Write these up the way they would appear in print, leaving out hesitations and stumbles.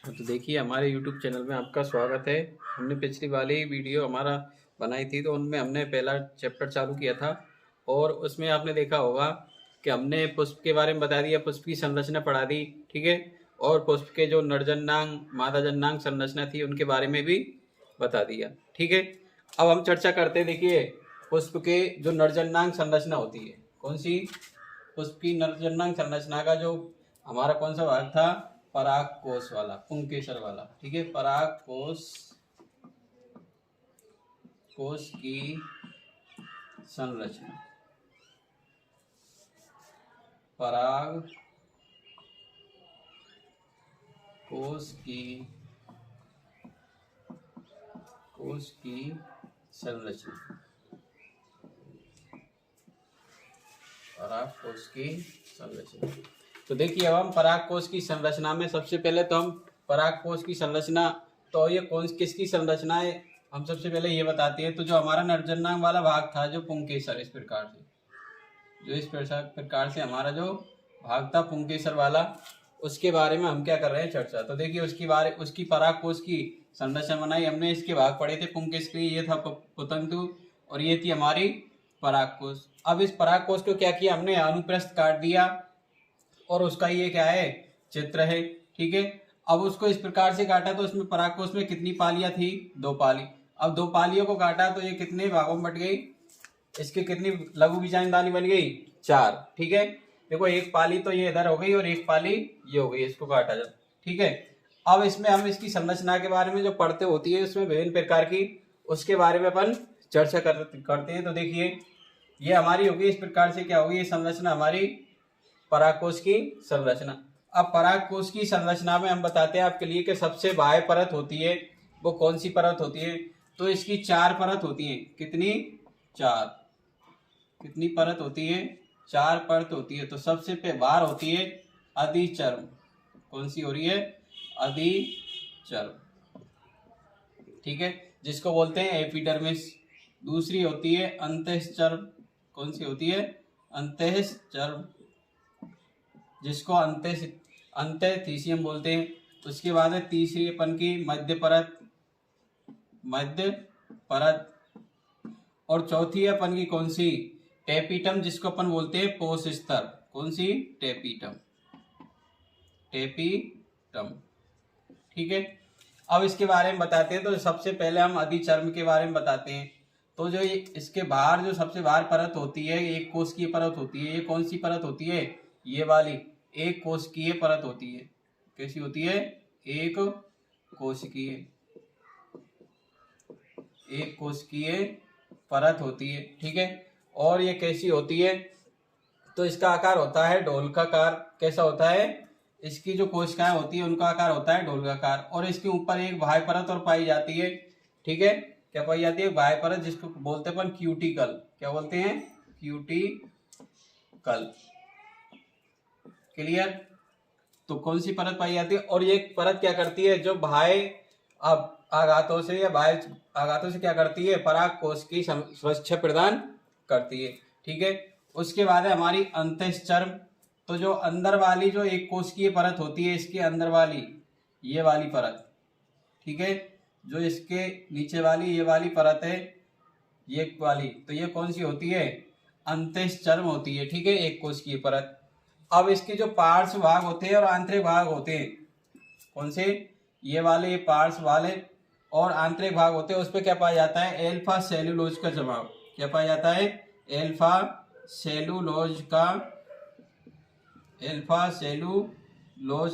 तो देखिए हमारे YouTube चैनल में आपका स्वागत है। हमने पिछली वाली वीडियो हमारा बनाई थी तो उनमें हमने पहला चैप्टर चालू किया था और उसमें आपने देखा होगा कि हमने पुष्प के बारे में बता दिया, पुष्प की संरचना पढ़ा दी, ठीक है। और पुष्प के जो नरजन्नांग मादाजन्नांग संरचना थी उनके बारे में भी बता दिया, ठीक है। अब हम चर्चा करते हैं। देखिए पुष्प के जो नरजन्नांग संरचना होती है, कौन सी? पुष्प की नरजन्नांग संरचना का जो हमारा कौन सा भाग था? पराग कोश वाला, पुंकेसर वाला, ठीक है। पराग कोश की संरचना, पराग कोश की संरचना, पराग कोश की संरचना। तो देखिए अब हम पराग कोश की संरचना में सबसे पहले तो हम पराग कोश की संरचना, तो ये किसकी संरचना है हम सबसे पहले ये बताते हैं। तो जो हमारा नरजन्नांग वाला भाग था, जो पुंकेसर, इस प्रकार से हमारा जो भाग था पुंकेसर वाला, उसके बारे में हम क्या कर रहे हैं? चर्चा। तो देखिए उसकी पराग कोश की संरचना बनाई हमने। इसके भाग पढ़े थे पुंकेसर के, ये था पुतंतु और ये थी हमारी पराग कोश। अब इस पराग कोश को क्या किया हमने? अनुप्रस्थ काट दिया और उसका ये क्या है? चित्र है, ठीक है। अब उसको इस प्रकार से काटा तो उसमें पराग कोश में कितनी पालियां थी? 2 पाली। अब 2 पालियों को काटा तो ये कितने भागों में बट गई? इसके कितनी लघु बीजांडदानी बन गई? 4, ठीक है। देखो एक पाली तो ये इधर हो गई और एक पाली ये हो गई, इसको काटा जब, ठीक है। अब इसमें हम इसकी संरचना के बारे में जो पढ़ते होती है उसमें विभिन्न प्रकार की, उसके बारे में अपन चर्चा करते हैं। तो देखिए ये हमारी होगी इस प्रकार से, क्या होगी ये संरचना? हमारी पराग कोश की संरचना। अब पराग कोश की संरचना में हम बताते हैं आपके लिए कि सबसे बाह्य परत होती है वो कौन सी परत होती है? तो इसकी 4 परत होती है। कितनी? 4। कितनी परत होती है? 4 परत होती है। तो सबसे बाहर होती है अधिचर्म। कौन सी हो रही है? अधिचर्म, ठीक है, जिसको बोलते हैं एपिडर्मिस। दूसरी होती है अंतःचर्म। कौन सी होती है? अंतःचर्म, जिसको अंतःथीसियम बोलते हैं। उसके बाद है तीसरी अपन की मध्य परत। और चौथी है अपन की कौन सी? टेपिटम, जिसको अपन बोलते हैं पोष स्तर। कौन सी? टेपिटम, ठीक है। अब इसके बारे में बताते हैं। तो सबसे पहले हम अधिचर्म के बारे में बताते हैं। तो जो इसके बाहर जो सबसे बाहर परत होती है, एक कोशिकीय परत होती है। ये कौन सी परत होती है? ये वाली एक कोशिकीय परत होती है। कैसी होती है? एक कोशिकीय परत होती है, ठीक है। और ये कैसी होती है? तो इसका आकार होता है ढोलकाकार। कैसा होता है? इसकी जो कोशिकाएं होती है उनका आकार होता है ढोलकाकार। और इसके ऊपर एक बाह्य परत और पाई जाती है, ठीक है। क्या पाई जाती है? बाह्य परत, जिसको बोलते हैं अपन क्यूटिकल। क्या बोलते हैं? Cuticle, clear. तो कौन सी परत पाई जाती है? और ये परत क्या करती है? जो बाह्य आघातों से या बाह्य आघातों से क्या करती है? पराग कोश की सुरक्षा प्रदान करती है, ठीक है। उसके बाद है हमारी अंतःचर्म। तो जो अंदर वाली जो एक कोशिकीय परत होती है, इसके अंदर वाली ये वाली परत, ठीक है, जो इसके नीचे वाली ये वाली परत है, ये वाली, तो ये कौन सी होती है? अंतःचर्म होती है, ठीक है, एक कोशिकीय परत। अब इसके जो पार्श्व भाग होते हैं और आंतरिक भाग होते हैं, कौन से? ये वाले पार्श्व वाले और आंतरिक भाग होते हैं। उस पर क्या पाया जाता है? एल्फा सेलुलोज का जमाव। क्या पाया जाता है? एल्फा सेलुलोज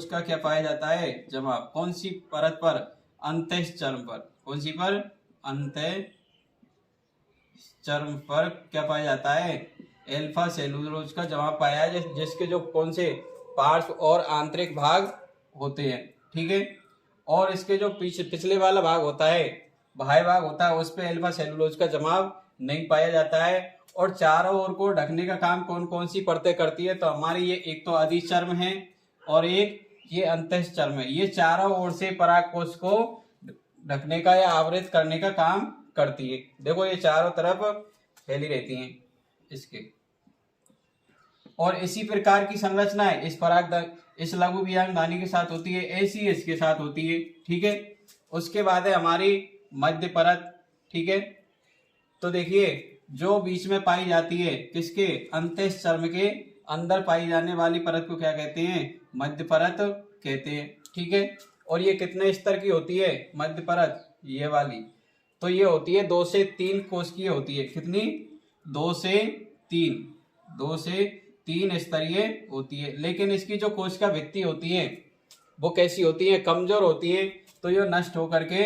का क्या पाया जाता है? जमाव। कौन सी परत पर? अंतःचर्म पर। कौन सी पर? अंतःचर्म पर क्या पाया जाता है? एल्फा सेलुलोज का जमाव पाया है, जिसके जो कौन से पार्श्व और आंतरिक भाग होते हैं, ठीक है। और इसके जो पिछले वाला भाग होता है, बाह्य भाग होता है, उस पे अल्फा सेलुलोज का जमाव नहीं पाया जाता है। और चारों ओर को ढकने का काम कौन कौन सी परतें करती है? तो हमारी ये एक तो अधिचर्म है और एक ये अंतःचर्म है। ये चारों ओर से पराग कोश को ढकने का या आवृत करने का काम करती है। देखो ये चारों तरफ फैली रहती हैं इसके, और इसी प्रकार की संरचना है इस पराग इस लघु बीजाणु धानी के साथ होती है, ऐसी इसके साथ होती है। ठीक है, उसके बाद है हमारी मध्य परत। ठीक है, तो देखिए जो बीच में पाई जाती है किसके, अंतःचर्म के अंदर पाई जाने वाली परत को क्या कहते हैं, मध्य परत कहते हैं। ठीक है, और ये कितने स्तर की होती है मध्य परत, ये वाली, तो ये होती है 2 से 3 कोशिकीय होती है। कितनी, 2 से 3 स्तरीय होती है। लेकिन इसकी जो कोशिका भित्ति होती है वो कैसी होती है, कमजोर होती है। तो ये नष्ट होकर के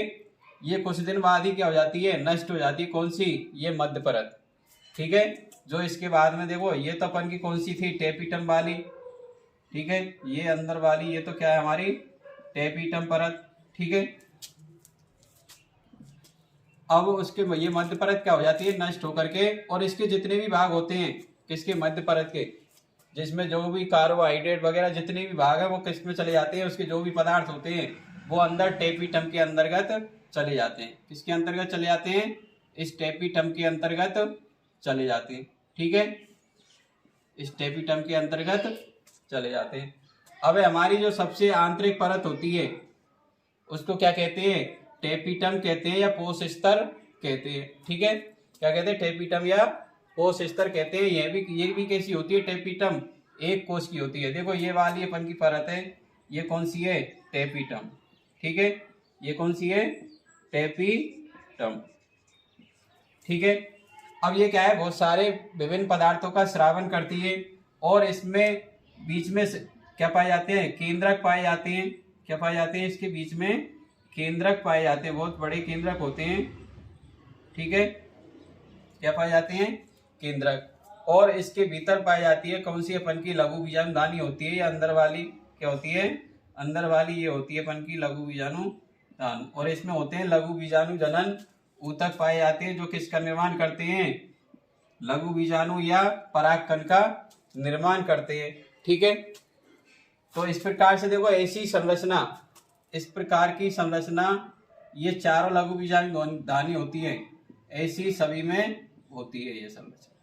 ये कुछ दिन बाद ही क्या हो जाती है, नष्ट हो जाती है। कौन सी, ये मध्य परत। ठीक है, जो इसके बाद में देखो ये तो अपन की कौन सी थी, टेपिटम वाली। ठीक है, ये अंदर वाली ये तो क्या है हमारी टेपिटम परत। ठीक है, अब उसके ये मध्य परत क्या हो जाती है, नष्ट होकर के, और इसके जितने भी भाग होते हैं किसके, मध्य परत के, जिसमें जो भी कार्बोहाइड्रेट वगैरह जितने भी भाग है वो किस में चले जाते हैं, उसके जो भी पदार्थ होते हैं वो अंदर टेपिटम के अंतर्गत चले जाते हैं। किसके अंतर्गत चले जाते हैं, इस टेपिटम के अंतर्गत चले जाते हैं। ठीक है, इस टेपिटम के अंतर्गत चले जाते हैं। अब हमारी जो सबसे आंतरिक परत होती है उसको क्या कहते हैं, टेपिटम कहते हैं या पोष स्तर कहते हैं। ठीक है, क्या कहते हैं, टेपिटम या पोष स्तर कहते हैं। ये भी कैसी होती है, टेपिटम एक कोश की होती है। देखो ये वाली अपन की परत है, ये कौन सी है, टेपिटम। ठीक है, ये कौन सी है, टेपिटम। ठीक है, अब ये क्या है, बहुत सारे विभिन्न पदार्थों का स्रावन करती है, और इसमें बीच में क्या पाए जाते हैं, केंद्रक पाए जाते हैं। क्या पाए जाते हैं, इसके बीच में केंद्रक पाए जाते हैं, बहुत बड़े केंद्रक होते हैं। ठीक है, क्या पाए जाते हैं, केंद्रक। और इसके भीतर पाई जाती है कौन सी, अपन की लघु बीजाणु धानी होती है, या अंदर वाली क्या होती है, अंदर वाली ये होती है अपन की लघु बीजाणु धान। और इसमें होते हैं लघु बीजाणु जनन ऊतक पाए जाते हैं, जो किसका निर्माण करते हैं, लघु बीजाणु या परागकण का निर्माण करते हैं। ठीक है, तो इस प्रकार से देखो ऐसी संरचना, इस प्रकार की संरचना ये चारों लघु बीजाणु धानी होती है, ऐसी सभी में होती है ये संरचना।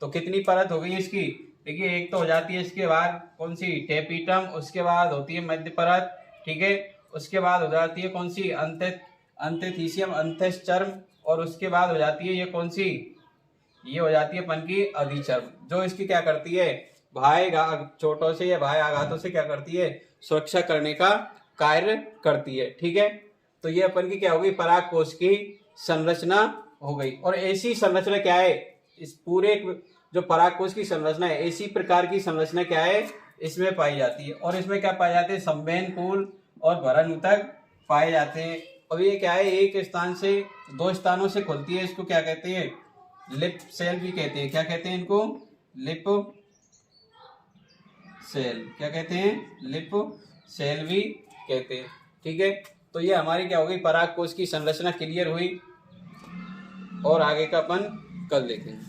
तो कितनी परत हो गई इसकी, देखिए एक तो हो जाती है इसके बाद कौन सी, टेपिटम, उसके बाद होती है मध्य परत। ठीक है, उसके बाद हो जाती है कौन सी, अंतःथीसियम अंतःचर्म, और उसके बाद हो जाती है ये कौन सी, ये हो जाती है अपन की अधिचर्म, जो इसकी क्या करती है, चोटों से या बाह्य आघातों से क्या करती है, सुरक्षा करने का कार्य करती है। ठीक है, तो ये अपन की क्या हो गई, पराग कोश की संरचना हो गई। और ऐसी संरचना क्या है, इस पूरे जो पराग कोश की संरचना है, ऐसी प्रकार की संरचना क्या है, इसमें पाई जाती है। और इसमें क्या पाए जाते हैं, संवहनकूल और भरण ऊतक पाए जाते हैं। और ये क्या है, एक स्थान से 2 स्थानों से खुलती है, इसको क्या कहते हैं, लिप सेल भी कहते हैं। क्या कहते हैं इनको, लिप सेल। क्या कहते हैं, लिप सेल भी कहते हैं। ठीक है, तो ये हमारी क्या हो गई, पराग कोश की संरचना क्लियर हुई, और आगे का अपन कल देखेंगे।